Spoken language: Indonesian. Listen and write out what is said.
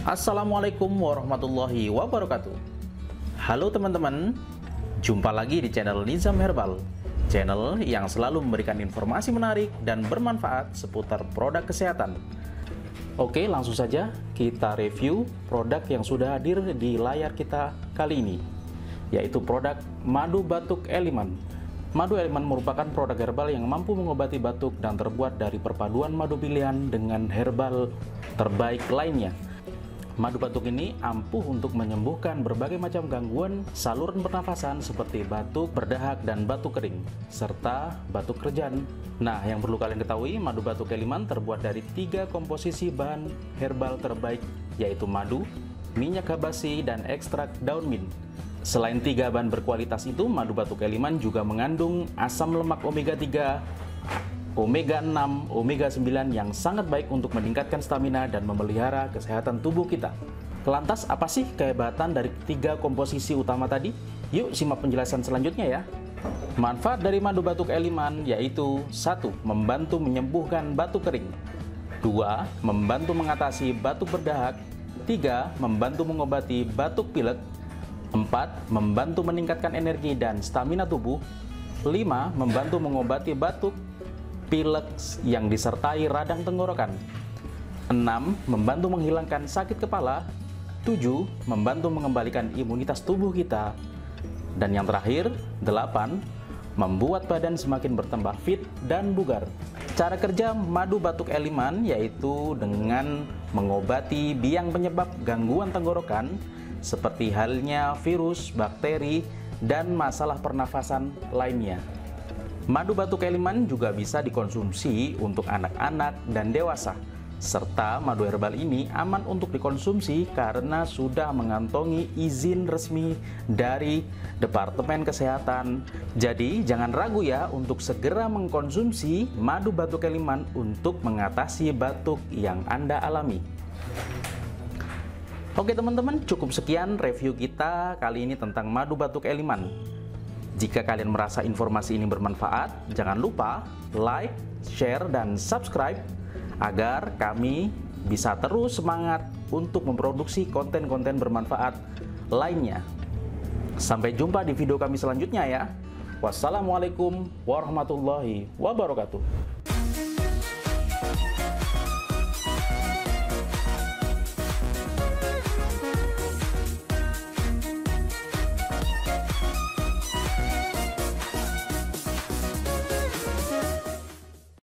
Assalamualaikum warahmatullahi wabarakatuh. Halo teman-teman, jumpa lagi di channel Nizam Herbal, channel yang selalu memberikan informasi menarik dan bermanfaat seputar produk kesehatan. Oke, langsung saja kita review produk yang sudah hadir di layar kita kali ini, yaitu produk madu batuk Eliman. Madu Eliman merupakan produk herbal yang mampu mengobati batuk dan terbuat dari perpaduan madu pilihan dengan herbal terbaik lainnya. Madu batuk ini ampuh untuk menyembuhkan berbagai macam gangguan saluran pernafasan seperti batuk, berdahak, dan batuk kering, serta batuk kerjan. Nah, yang perlu kalian ketahui, madu batuk Eliman terbuat dari 3 komposisi bahan herbal terbaik, yaitu madu, minyak habasi, dan ekstrak daun mint. Selain 3 bahan berkualitas itu, madu batuk Eliman juga mengandung asam lemak omega 3, omega 6, omega 9 yang sangat baik untuk meningkatkan stamina dan memelihara kesehatan tubuh kita. Lantas, apa sih kehebatan dari 3 komposisi utama tadi? Yuk simak penjelasan selanjutnya ya. Manfaat dari madu batuk Eliman yaitu 1. Membantu menyembuhkan batuk kering, 2. Membantu mengatasi batuk berdahak, 3. Membantu mengobati batuk pilek, 4. Membantu meningkatkan energi dan stamina tubuh, 5. Membantu mengobati batuk pilek yang disertai radang tenggorokan, 6. Membantu menghilangkan sakit kepala, 7. Membantu mengembalikan imunitas tubuh kita, dan yang terakhir 8. Membuat badan semakin bertambah fit dan bugar. Cara kerja madu batuk Eliman yaitu dengan mengobati biang penyebab gangguan tenggorokan seperti halnya virus, bakteri, dan masalah pernafasan lainnya. Madu batuk Eliman juga bisa dikonsumsi untuk anak-anak dan dewasa, serta madu herbal ini aman untuk dikonsumsi karena sudah mengantongi izin resmi dari Departemen Kesehatan. Jadi jangan ragu ya untuk segera mengkonsumsi madu batuk Eliman untuk mengatasi batuk yang Anda alami. Oke teman-teman, cukup sekian review kita kali ini tentang madu batuk Eliman. Jika kalian merasa informasi ini bermanfaat, jangan lupa like, share, dan subscribe agar kami bisa terus semangat untuk memproduksi konten-konten bermanfaat lainnya. Sampai jumpa di video kami selanjutnya ya. Wassalamualaikum warahmatullahi wabarakatuh.